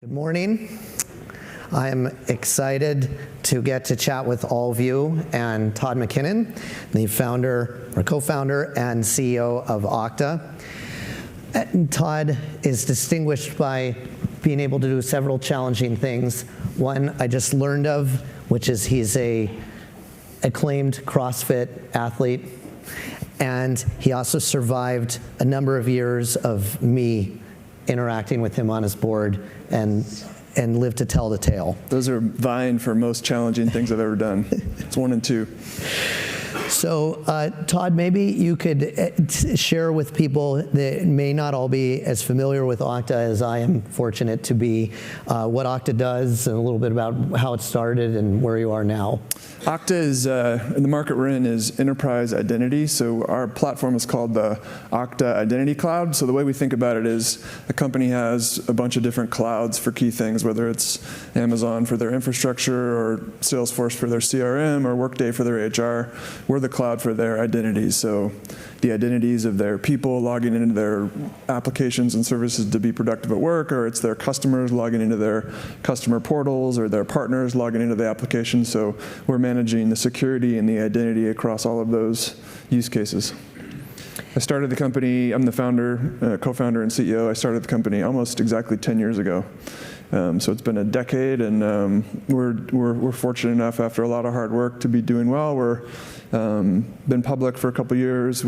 Good morning. I'm excited to get to chat with all of you and Todd McKinnon, the founder or co-founder and CEO of Okta. Todd is distinguished by being able to do several challenging things. One I just learned of, which is he's a acclaimed CrossFit athlete, and he also survived a number of years of me interacting with him on his board and lived to tell the tale. Those are vying for most challenging things I've ever done. It's 1 and 2. So, Todd, maybe you could share with people that may not all be as familiar with Okta as I am fortunate to be, what Okta does and a little bit about how it started and where you are now. Okta is, in the market we're in, is enterprise identity. So our platform is called the Okta Identity Cloud. So the way we think about it is a company has a bunch of different clouds for key things, whether it's Amazon for their infrastructure or Salesforce for their CRM or Workday for their HR. We're the cloud for their identities. So the identities of their people logging into their applications and services to be productive at work, or it's their customers logging into their customer portals, or their partners logging into the application. So we're managing the security and the identity across all of those use cases. I started the company, I'm the founder, co-founder and CEO. I started the company almost exactly 10 years ago. So it's been a decade, and we're fortunate enough, after a lot of hard work, to be doing well. We're been public for a couple years.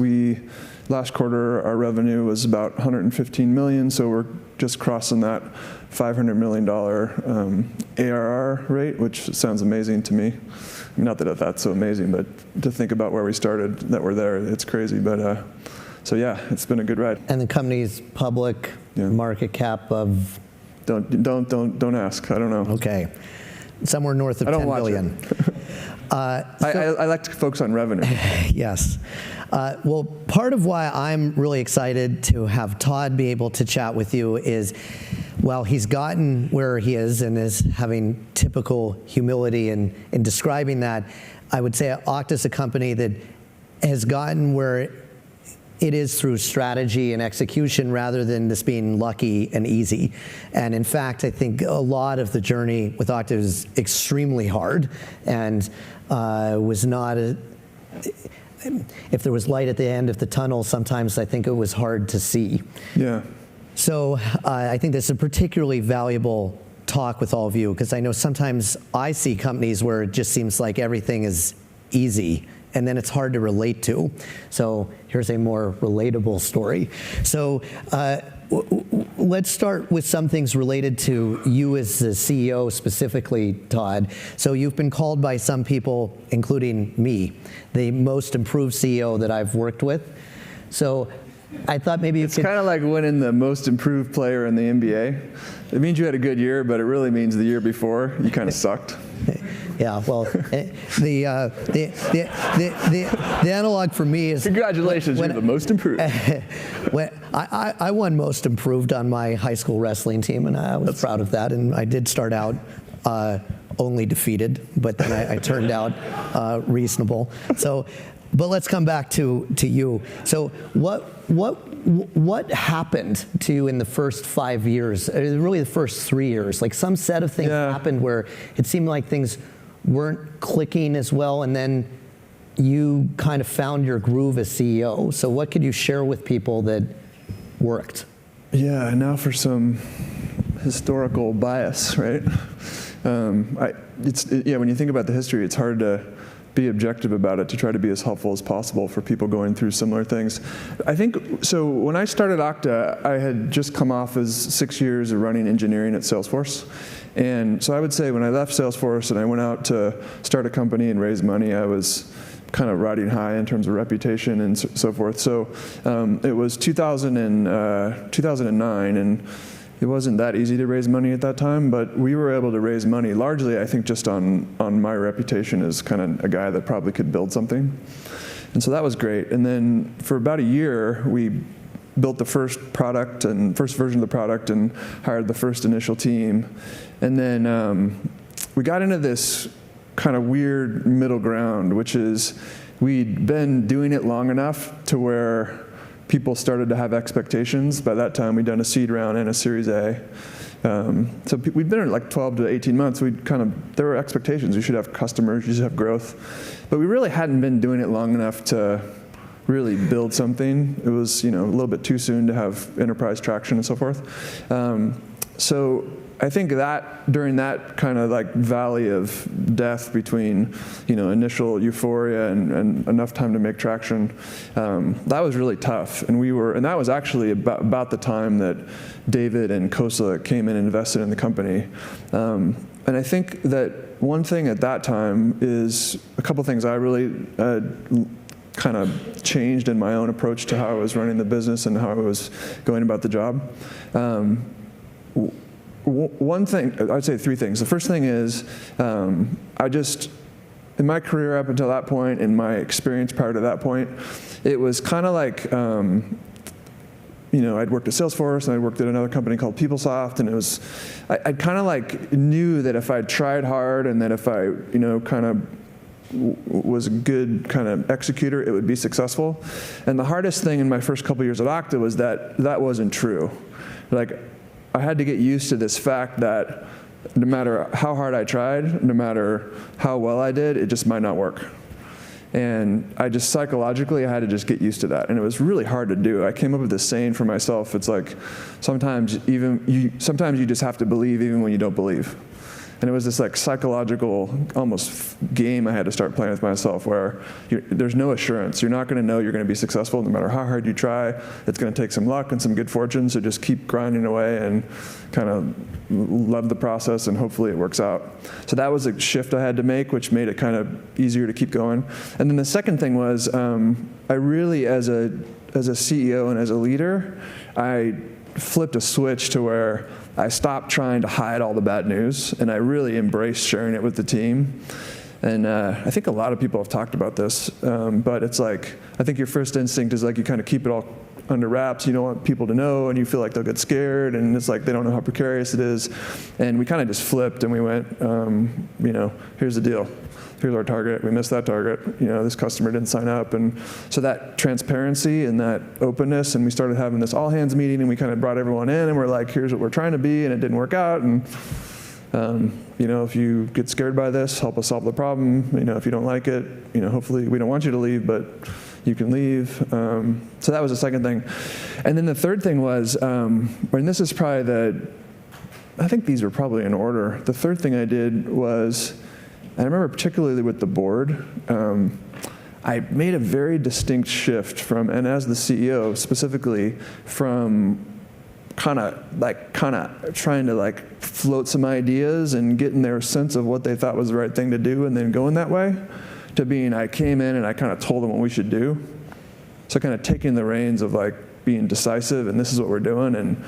Last quarter, our revenue was about 115 million, so we're just crossing that $500 million ARR rate, which sounds amazing to me. Not that that's so amazing, but to think about where we started, that we're there, it's crazy. But so yeah, it's been a good ride. And the company's public market cap of? Don't ask. I don't know. Okay, somewhere north of 10 billion. I like to focus on revenue. Yes. Well, part of why I'm really excited to have Todd be able to chat with you is, while he's gotten where he is and is having typical humility in describing that, I would say Okta's a company that has gotten where it is through strategy and execution rather than this being lucky and easy. And in fact, I think a lot of the journey with Okta is extremely hard and was not if there was light at the end of the tunnel, sometimes I think it was hard to see. Yeah. So I think this is a particularly valuable talk with all of you, because I know sometimes I see companies where it just seems like everything is easy, and then it's hard to relate to. So here's a more relatable story. So let's start with some things related to you as the CEO specifically, Todd. So you've been called by some people, including me, the most improved CEO that I've worked with. So I thought maybe you could... It's kind of like winning the most improved player in the NBA. It means you had a good year, but it really means the year before you kind of sucked. Yeah, well, the analog for me is... Congratulations, you're the most improved. I won most improved on my high school wrestling team, and I was proud of that. And I did start out only defeated, but then I turned out reasonable. So, but let's come back to you. So what happened to you in the first 5 years, really the first 3 years? Like, some set of things happened where it seemed like things weren't clicking as well, and then you kind of found your groove as CEO. So what could you share with people that worked? Yeah, now for some historical bias, right? When you think about the history, it's hard to be objective about it, to try to be as helpful as possible for people going through similar things. I think, so when I started Okta, I had just come off as 6 years of running engineering at Salesforce. And so I would say when I left Salesforce and I went out to start a company and raise money, I was kind of riding high in terms of reputation and so forth. So it was 2009, and it wasn't that easy to raise money at that time, but we were able to raise money largely, I think, just on my reputation as kind of a guy that probably could build something. And so that was great. And then for about a year, we built the first product and first version of the product and hired the first initial team. And then we got into this kind of weird middle ground, which is we'd been doing it long enough to where people started to have expectations. By that time, we'd done a seed round and a Series A. So we'd been in like 12 to 18 months. There were expectations. You should have customers, you should have growth. But we really hadn't been doing it long enough to really build something. It was, a little bit too soon to have enterprise traction and so forth. So I think that during that kind of like valley of death between, initial euphoria and enough time to make traction, that was really tough. And that was actually about the time that David and Kosa came in and invested in the company. And I think that one thing at that time is a couple things I really kind of changed in my own approach to how I was running the business and how I was going about the job. One thing, I'd say three things. The first thing is, in my career up until that point, in my experience prior to that point, it was kind of like, I'd worked at Salesforce and I'd worked at another company called PeopleSoft, and I kind of like knew that if I tried hard and that if I, kind of was a good kind of executor, it would be successful. And the hardest thing in my first couple years at Okta was that wasn't true. Like, I had to get used to this fact that no matter how hard I tried, no matter how well I did, it just might not work. And I just psychologically, I had to just get used to that. And it was really hard to do. I came up with this saying for myself. It's like, sometimes you just have to believe even when you don't believe. And it was this like psychological almost game I had to start playing with myself, where there's no assurance. You're not going to know you're going to be successful no matter how hard you try. It's going to take some luck and some good fortune, so just keep grinding away and kind of love the process, and hopefully it works out. So that was a shift I had to make, which made it kind of easier to keep going. And then the second thing was, I really, as a CEO and as a leader, I flipped a switch to where I stopped trying to hide all the bad news, and I really embraced sharing it with the team. And I think a lot of people have talked about this, but it's like, I think your first instinct is like you kind of keep it all under wraps. You don't want people to know, and you feel like they'll get scared, and it's like they don't know how precarious it is. And we kind of just flipped, and we went, here's the deal. Here's our target. We missed that target. This customer didn't sign up. And so that transparency and that openness, and we started having this all hands meeting, and we kind of brought everyone in, and we're like, here's what we're trying to be, and it didn't work out. And, if you get scared by this, help us solve the problem. If you don't like it, hopefully we don't want you to leave, but you can leave. So that was the second thing. And then the third thing was, and this is probably I think these were probably in order. The third thing I did was, I remember particularly with the board, I made a very distinct shift and as the CEO specifically, from kind of trying to float some ideas and getting their sense of what they thought was the right thing to do and then going that way, to being, I came in and I kind of told them what we should do. So kind of taking the reins of being decisive, and this is what we're doing, and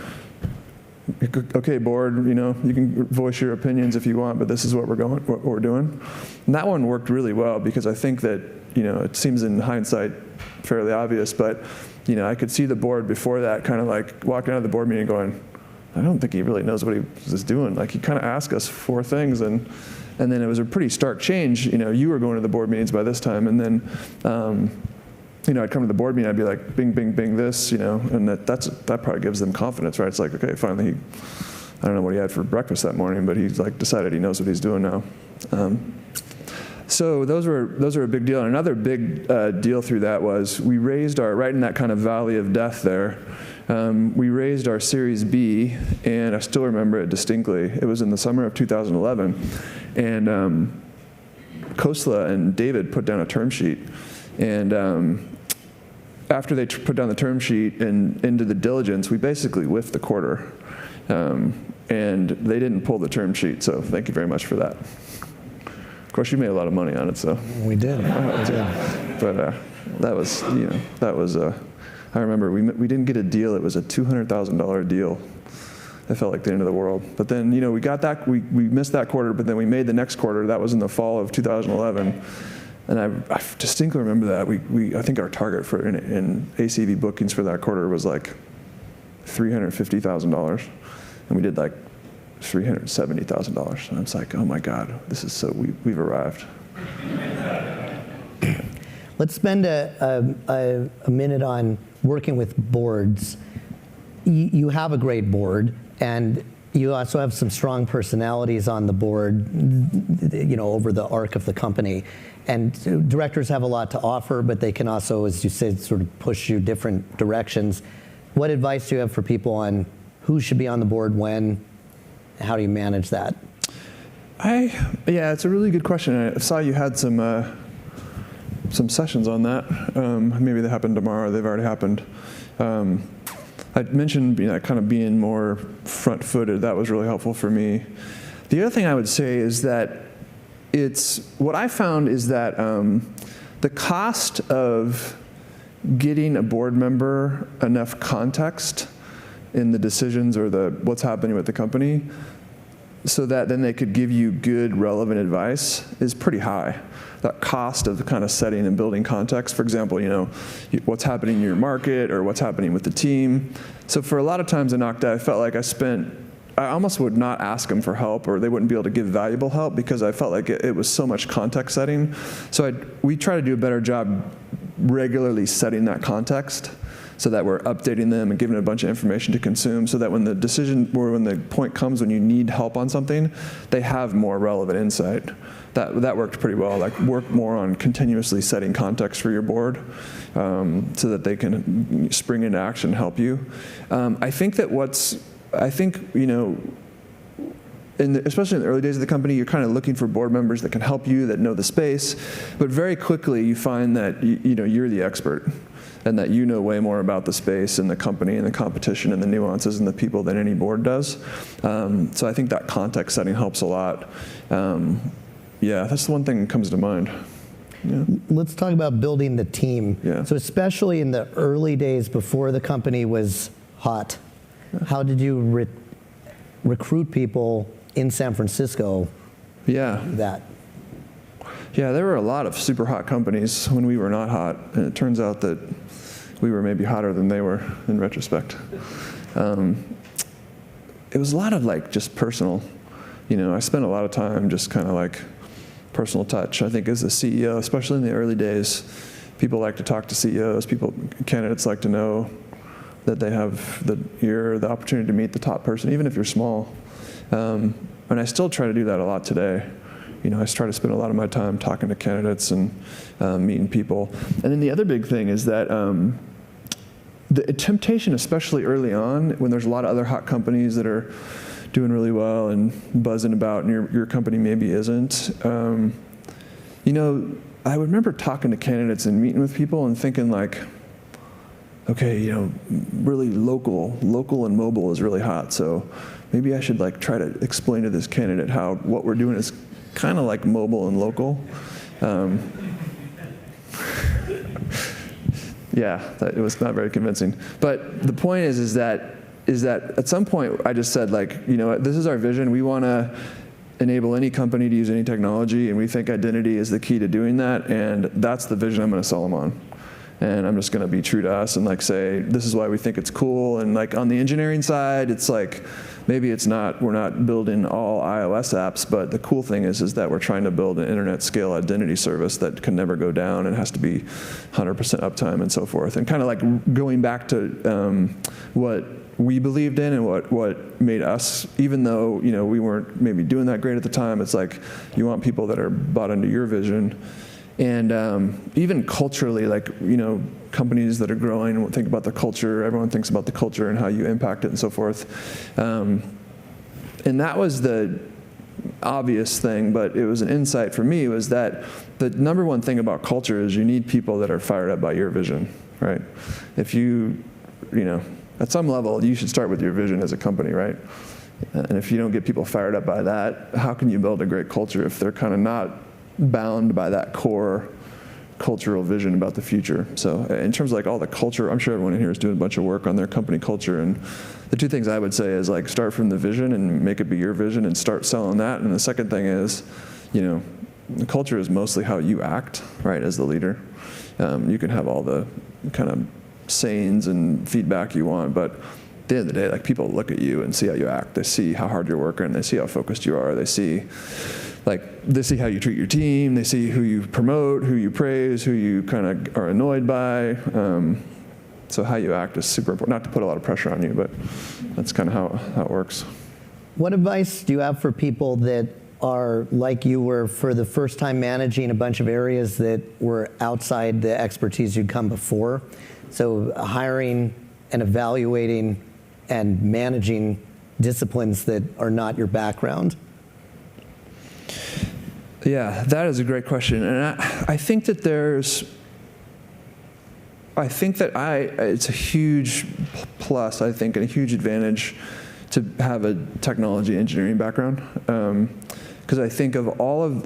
okay, board, you can voice your opinions if you want, but this is what we're doing. And that one worked really well, because I think that, it seems in hindsight fairly obvious, but, I could see the board before that kind of walking out of the board meeting going, I don't think he really knows what he was doing. He kind of asked us 4 things, and then it was a pretty stark change. You were going to the board meetings by this time, and then, I'd come to the board meeting, I'd be like, bing, bing, bing, this, and that probably gives them confidence, right? It's like, okay, finally, I don't know what he had for breakfast that morning, but he's decided he knows what he's doing now. So those were a big deal. And another big deal through that was we raised right in that kind of valley of death there, we raised our Series B, and I still remember it distinctly. It was in the summer of 2011, and Khosla and David put down a term sheet, and after they put down the term sheet and into the diligence, we basically whiffed the quarter, and they didn't pull the term sheet, so thank you very much for that. Of course, you made a lot of money on it, so. We did. But that was, I remember we didn't get a deal. It was a $200,000 deal. It felt like the end of the world. But then, we got that, we missed that quarter, but then we made the next quarter. That was in the fall of 2011. And I distinctly remember that. I think our target for in ACV bookings for that quarter was $350,000. And we did $370,000. And it's like, oh my God, this is we've arrived. Let's spend a minute on working with boards. You have a great board, and You also have some strong personalities on the board, over the arc of the company. And directors have a lot to offer, but they can also, as you said, sort of push you different directions. What advice do you have for people on who should be on the board when? How do you manage that? Yeah, it's a really good question. I saw you had some sessions on that. Maybe they happen tomorrow. They've already happened. I mentioned kind of being more front-footed. That was really helpful for me. The other thing I would say is that what I found is that the cost of getting a board member enough context in the decisions or what's happening with the company so that then they could give you good, relevant advice is pretty high. That cost of kind of setting and building context, for example, what's happening in your market or what's happening with the team. So for a lot of times in Okta, I felt like I almost would not ask them for help, or they wouldn't be able to give valuable help because I felt like it was so much context setting. So we try to do a better job regularly setting that context so that we're updating them and giving a bunch of information to consume so that when the point comes when you need help on something, they have more relevant insight. That worked pretty well. Like work more on continuously setting context for your board so that they can spring into action and help you. I think especially in the early days of the company, you're kind of looking for board members that can help you, that know the space. But very quickly, you find that you're the expert and that you know way more about the space and the company and the competition and the nuances and the people than any board does. So I think that context setting helps a lot. Yeah, that's the one thing that comes to mind. Yeah. Let's talk about building the team. Yeah. So especially in the early days before the company was hot, how did you recruit people in San Francisco? Yeah. Yeah, there were a lot of super hot companies when we were not hot, and it turns out that we were maybe hotter than they were in retrospect. It was a lot of just personal. I spent a lot of time just kind of personal touch. I think as a CEO, especially in the early days, people like to talk to CEOs. Candidates like to know that they have the opportunity to meet the top person, even if you're small. And I still try to do that a lot today. I try to spend a lot of my time talking to candidates and meeting people. And then the other big thing is that the temptation, especially early on, when there's a lot of other hot companies that are doing really well and buzzing about, and your company maybe isn't. I would remember talking to candidates and meeting with people and thinking okay, really local and mobile is really hot. So maybe I should try to explain to this candidate how what we're doing is kind of like mobile and local. Yeah, it was not very convincing. But the point is that at some point I just said this is our vision. We want to enable any company to use any technology, and we think identity is the key to doing that, and that's the vision I'm going to sell them on. And I'm just going to be true to us and say, this is why we think it's cool. And on the engineering side, it's maybe we're not building all iOS apps, but the cool thing is that we're trying to build an internet scale identity service that can never go down and has to be 100% uptime and so forth. And kind of going back to what we believed in and what made us, even though we weren't maybe doing that great at the time, it's you want people that are bought into your vision. And even culturally, companies that are growing think about the culture. Everyone thinks about the culture and how you impact it and so forth. And that was the obvious thing, but it was an insight for me, was that the number one thing about culture is you need people that are fired up by your vision, right? If at some level, you should start with your vision as a company, right? And if you don't get people fired up by that, how can you build a great culture if they're kind of not bound by that core cultural vision about the future? So in terms of all the culture, I'm sure everyone in here is doing a bunch of work on their company culture, and the two things I would say is start from the vision and make it be your vision and start selling that. And the second thing is, the culture is mostly how you act, right, as the leader. You can have all the kind of sayings and feedback you want, but at the end of the day, people look at you and see how you act. They see how hard you're working. They see how focused you are. They see how you treat your team. They see who you promote, who you praise, who you kind of are annoyed by. So how you act is super important. Not to put a lot of pressure on you, but that's kind of how it works. What advice do you have for people that are like you were for the first time managing a bunch of areas that were outside the expertise you'd come before? So hiring and evaluating and managing disciplines that are not your background? Yeah, that is a great question. And I think that it's a huge plus, I think, and a huge advantage to have a technology engineering background. Because I think of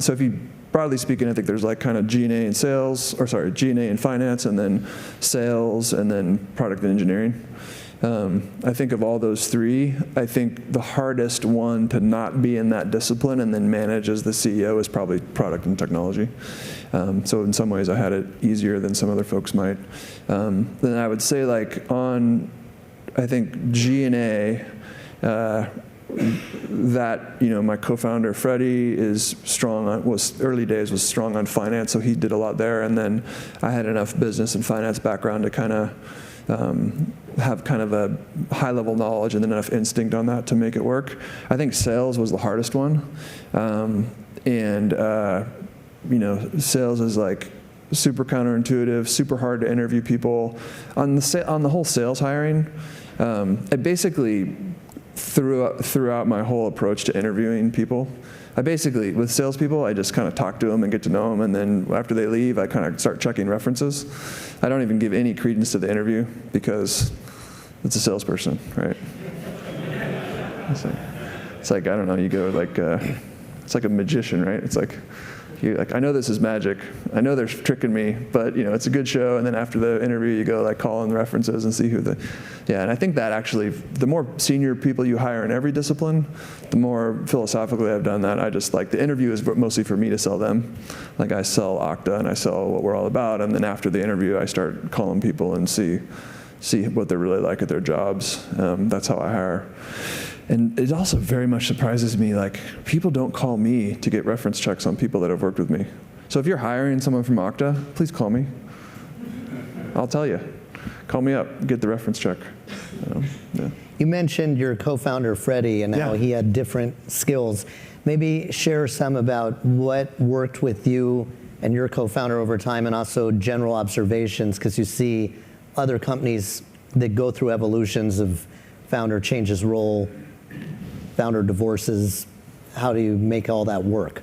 so if you, broadly speaking, I think there's like kind of G&A and sales, or sorry, G&A and finance, and then sales, and then product and engineering. I think of all those three, I think the hardest one to not be in that discipline and then manage as the CEO is probably product and technology. So in some ways I had it easier than some other folks might. Then I would say I think G&A, that, my co-founder Freddie was strong on finance, so he did a lot there. And then I had enough business and finance background to kind of have kind of a high-level knowledge and then enough instinct on that to make it work. I think sales was the hardest one, sales is like super counterintuitive, super hard to interview people. On the whole sales hiring, I basically threw out my whole approach to interviewing people. With salespeople, I just kind of talk to them and get to know them, and then after they leave, I kind of start checking references. I don't even give any credence to the interview because it's a salesperson, right? It's like I don't know. You go it's like a magician, right? It's like I know this is magic. I know they're tricking me, but it's a good show. And then after the interview, you go call in the references and see and I think that actually, the more senior people you hire in every discipline, the more philosophically I've done that. I just the interview is mostly for me to sell them. I sell Okta and I sell what we're all about. And then after the interview, I start calling people and see what they're really like at their jobs. That's how I hire. And it also very much surprises me, people don't call me to get reference checks on people that have worked with me. So if you're hiring someone from Okta, please call me. I'll tell you. Call me up, get the reference check. Yeah. You mentioned your co-founder, Freddie, and how he had different skills. Maybe share some about what worked with you and your co-founder over time, and also general observations, because you see other companies that go through evolutions of founder changes role, founder divorces. How do you make all that work?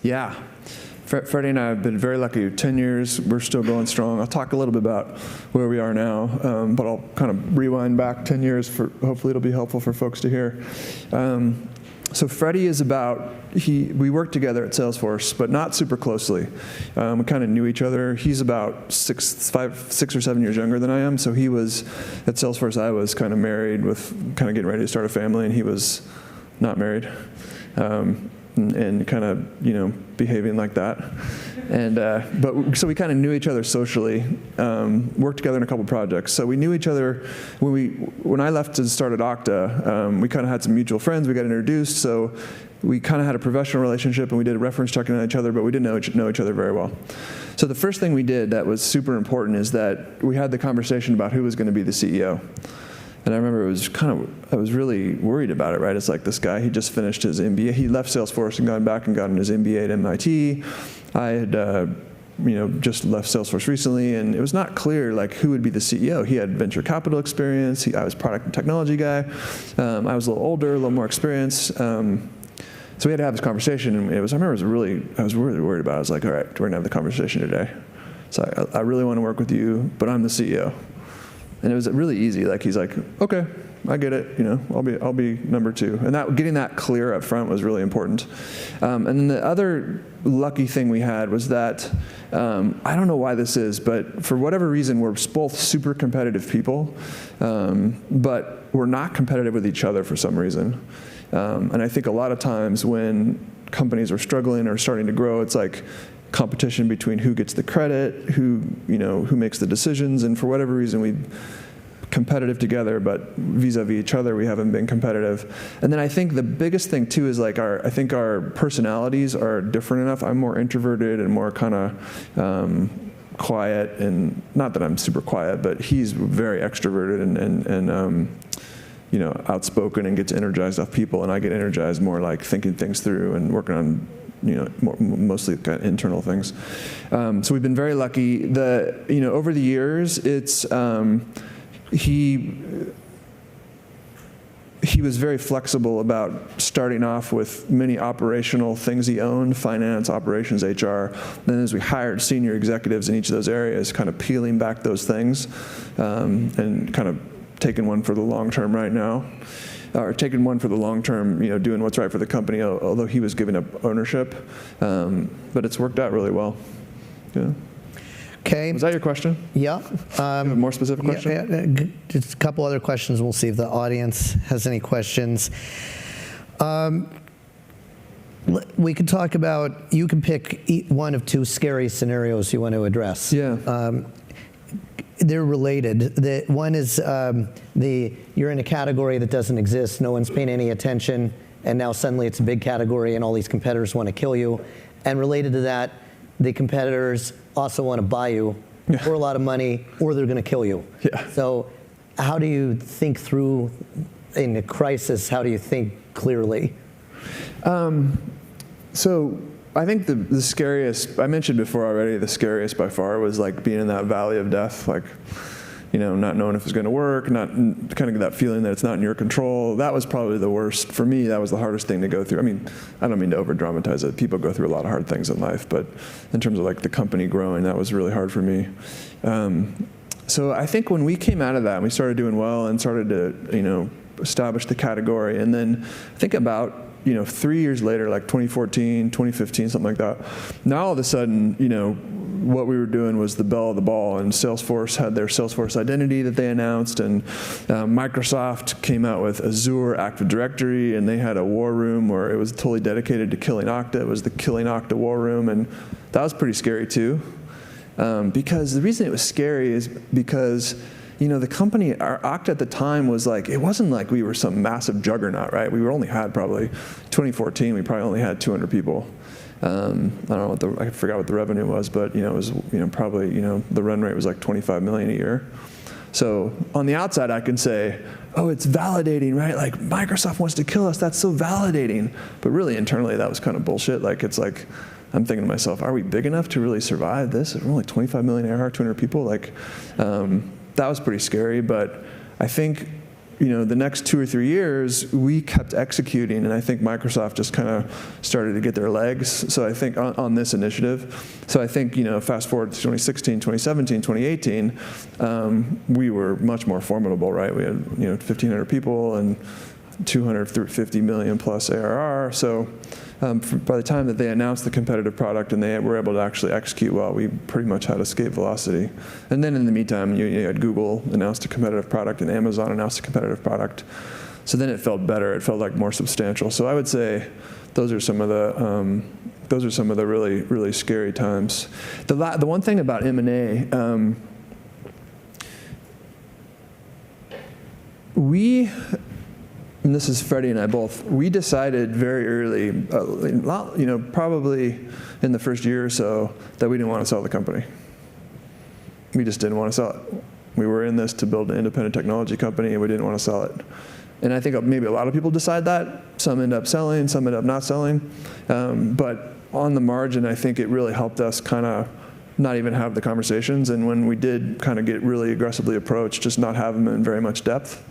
Yeah. Freddie and I have been very lucky. 10 years, we're still going strong. I'll talk a little bit about where we are now, but I'll kind of rewind back 10 years. Hopefully it'll be helpful for folks to hear. So Freddie is we worked together at Salesforce, but not super closely. We kind of knew each other. He's about 6 or 7 years younger than I am. So he was at Salesforce. I was kind of married with kind of getting ready to start a family, and he was not married. And kind of, behaving like that. And so we kind of knew each other socially, worked together in a couple projects. So we knew each other when I left to start at Okta. We kind of had some mutual friends. We got introduced. So we kind of had a professional relationship, and we did a reference checking on each other, but we didn't know each other very well. So the first thing we did that was super important is that we had the conversation about who was going to be the CEO. And I remember I was really worried about it, right? It's like this guy, he just finished his MBA. He left Salesforce and gone back and gotten his MBA at MIT. I had, just left Salesforce recently, and it was not clear who would be the CEO. He had venture capital experience. I was product and technology guy. I was a little older, a little more experienced. So we had to have this conversation, and I was really worried about it. I was like, all right, we're gonna have the conversation today. So I really want to work with you, but I'm the CEO. And it was really easy. He's like, okay, I get it. I'll be number two. And getting that clear up front was really important. And then the other lucky thing we had was that I don't know why this is, but for whatever reason, we're both super competitive people, but we're not competitive with each other for some reason. And I think a lot of times when companies are struggling or starting to grow, it's like competition between who gets the credit, who makes the decisions, and for whatever reason we competitive together, but vis-a-vis each other we haven't been competitive. And then I think the biggest thing too is I think our personalities are different enough. I'm more introverted and more kind of quiet, and not that I'm super quiet, but he's very extroverted and outspoken and gets energized off people, and I get energized more like thinking things through and working on mostly kind of internal things. So we've been very lucky. Over the years, it's he was very flexible about starting off with many operational things he owned: finance, operations, HR. Then as we hired senior executives in each of those areas, kind of peeling back those things and kind of taking one for the long term right now. Or taking one for the long term, doing what's right for the company, although he was giving up ownership. But it's worked out really well. Yeah. Okay. Was that your question? Yeah. A more specific question? Yeah, just a couple other questions. We'll see if the audience has any questions. We could talk about, you can pick one of two scary scenarios you want to address. Yeah. They're related. One is you're in a category that doesn't exist, no one's paying any attention, and now suddenly it's a big category and all these competitors want to kill you. And related to that, the competitors also want to buy you for a lot of money, or they're going to kill you. Yeah. So how do you think through, in a crisis, how do you think clearly? So I think the scariest, I mentioned before already, the scariest by far was like being in that valley of death, like, not knowing if it's going to work, not kind of that feeling that it's not in your control. That was probably the worst. For me, that was the hardest thing to go through. I mean, I don't mean to over dramatize it. People go through a lot of hard things in life, but in terms of like the company growing, that was really hard for me. So I think when we came out of that, we started doing well and started to, establish the category. And then I think about 3 years later, like 2014, 2015, something like that, now all of a sudden, what we were doing was the belle of the ball, and Salesforce had their Salesforce identity that they announced, and Microsoft came out with Azure Active Directory, and they had a war room where it was totally dedicated to killing Okta. It was the Killing Okta War Room, and that was pretty scary too. Because the reason it was scary is because the company, our Okta at the time was like, it wasn't like we were some massive juggernaut, right? We only had probably, 2014, we probably only had 200 people. I don't know I forgot what the revenue was, but it was probably the run rate was like 25 million a year. So on the outside, I can say, oh, it's validating, right? Like Microsoft wants to kill us. That's so validating. But really internally, that was kind of bullshit. Like it's like, I'm thinking to myself, are we big enough to really survive this? We're only 25 million ARR, 200 people. Like that was pretty scary. But I think the next 2 or 3 years, we kept executing, and I think Microsoft just kind of started to get their legs. So I think on this initiative, so I think fast forward to 2016, 2017, 2018, we were much more formidable, right? We had 1,500 people and 250 million plus ARR. So by the time that they announced the competitive product and they were able to actually execute well, we pretty much had escape velocity. And then in the meantime, you had Google announced a competitive product and Amazon announced a competitive product. So then it felt better. It felt like more substantial. So I would say those are some of the really, really scary times. The one thing about M&A, and this is Freddie and I both, we decided very early, probably in the first year or so, that we didn't want to sell the company. We just didn't want to sell it. We were in this to build an independent technology company, and we didn't want to sell it. And I think maybe a lot of people decide that. Some end up selling, some end up not selling. But on the margin, I think it really helped us kind of not even have the conversations. And when we did kind of get really aggressively approached, just not have them in very much depth.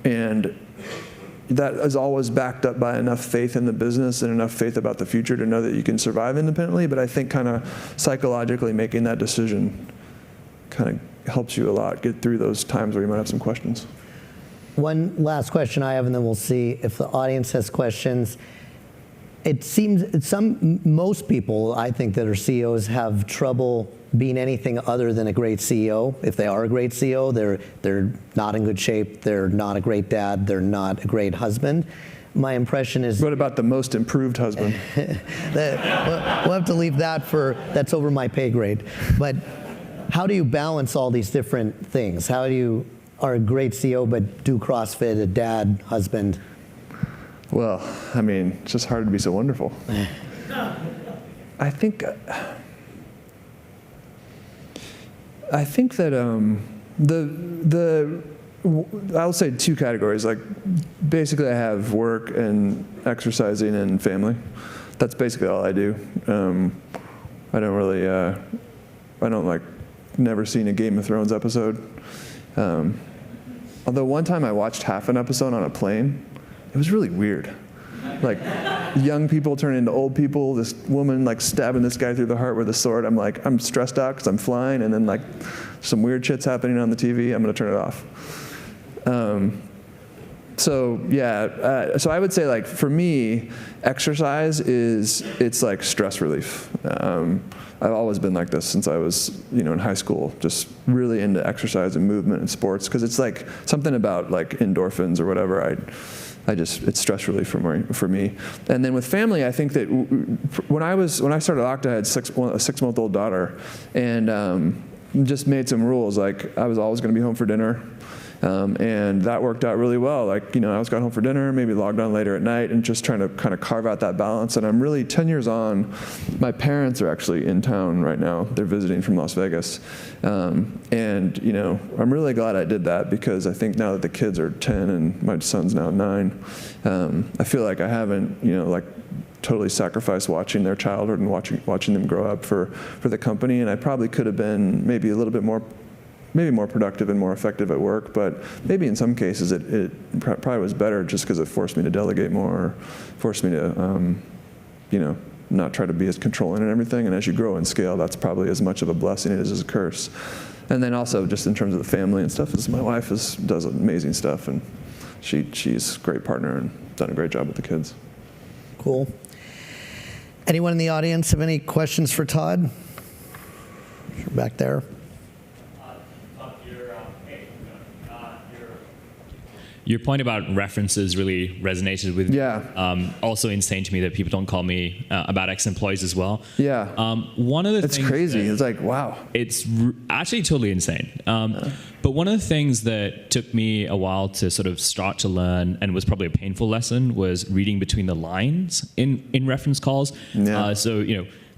And that is always backed up by enough faith in the business and enough faith about the future to know that you can survive independently. But I think kind of psychologically making that decision kind of helps you a lot get through those times where you might have some questions. One last question I have, and then we'll see if the audience has questions. It seems most people, I think, that are CEOs have trouble being anything other than a great CEO. If they are a great CEO, they're not in good shape, they're not a great dad, they're not a great husband. My impression is... What about the most improved husband? We'll have to leave that that's over my pay grade. But how do you balance all these different things? How do you are a great CEO but do CrossFit, a dad, husband? Well, I mean, it's just hard to be so wonderful. I think that I'll say two categories. Like, basically, I have work and exercising and family. That's basically all I do. I don't really, I don't like, never seen a Game of Thrones episode. Although one time I watched half an episode on a plane. It was really weird. Like, young people turn into old people, this woman like stabbing this guy through the heart with a sword. I'm like, I'm stressed out because I'm flying, and then like some weird shit's happening on the TV. I'm gonna turn it off. So yeah, so I would say, like, for me, exercise it's like stress relief. I've always been like this since I was, in high school, just really into exercise and movement and sports, because it's like something about like endorphins or whatever. It's stress relief for me. And then with family, I think that when I started Okta, I had a 6-month-old daughter, and just made some rules. Like, I was always going to be home for dinner. And that worked out really well. Like, I always got home for dinner, maybe logged on later at night, and just trying to kind of carve out that balance. And I'm really 10 years on. My parents are actually in town right now. They're visiting from Las Vegas. And, I'm really glad I did that, because I think now that the kids are 10 and my son's now 9, I feel like I haven't, totally sacrificed watching their childhood and watching them grow up for the company. And I probably could have been maybe a little bit more productive and more effective at work, but maybe in some cases it probably was better just because it forced me to delegate more, forced me to, not try to be as controlling and everything. And as you grow and scale, that's probably as much of a blessing as a curse. And then also just in terms of the family and stuff, my wife does amazing stuff, and she's a great partner and done a great job with the kids. Cool. Anyone in the audience have any questions for Todd? Back there. Your point about references really resonated with me. Yeah. Also insane to me that people don't call me about ex-employees as well. Yeah. One of the things... It's crazy. It's like, wow. It's actually totally insane. But one of the things that took me a while to sort of start to learn, and was probably a painful lesson, was reading between the lines in reference calls. Yeah.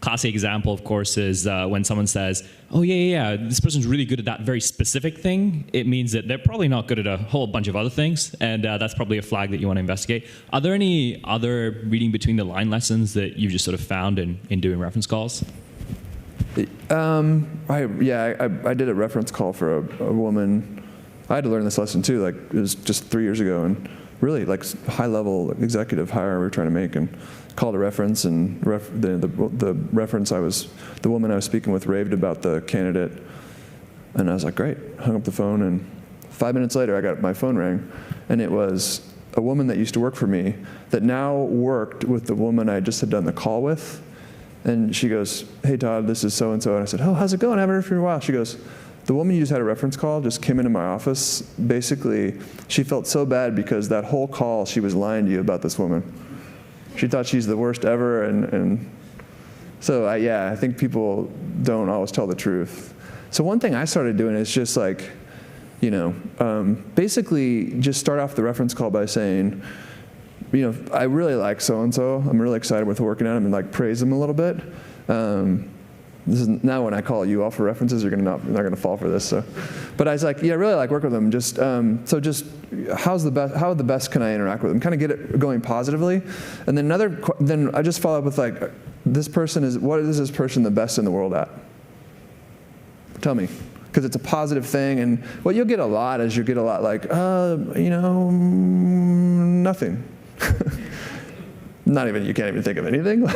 Classic example, of course, is when someone says, oh, yeah, this person's really good at that very specific thing. It means that they're probably not good at a whole bunch of other things, and that's probably a flag that you want to investigate. Are there any other reading between the line lessons that you've just sort of found in doing reference calls? I did a reference call for a woman. I had to learn this lesson too. Like, it was just 3 years ago, and really like high-level executive hire we were trying to make, and called a reference, and the reference the woman I was speaking with raved about the candidate, and I was like, great. Hung up the phone, and 5 minutes later I got my phone rang, and it was a woman that used to work for me that now worked with the woman I just had done the call with, and she goes, hey Todd, this is so and so, and I said, oh, how's it going? I haven't heard from you in a while. She goes, the woman you just had a reference call just came into my office. Basically, she felt so bad because that whole call she was lying to you about this woman. She thought she's the worst ever, and so I think people don't always tell the truth. So one thing I started doing is just like, basically just start off the reference call by saying, I really like so-and-so. I'm really excited with working on him, and like praise him a little bit. This is now when I call you all for references, you're not gonna fall for this. So, but I was like, yeah, I really like working with them. Just how the best can I interact with them? Kind of get it going positively, and then I just follow up with like, what is this person the best in the world at? Tell me, because it's a positive thing, and what you'll get a lot is like, nothing. You can't even think of anything.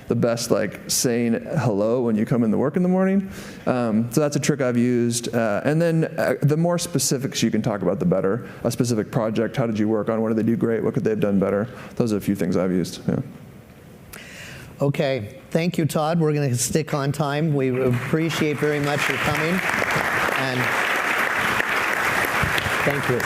The best, like saying hello when you come in to work in the morning. So that's a trick I've used. And then the more specifics you can talk about, the better. A specific project, how did you work on? What did they do great? What could they have done better? Those are a few things I've used. Yeah. Okay, thank you, Todd. We're going to stick on time. We appreciate very much your coming, and thank you.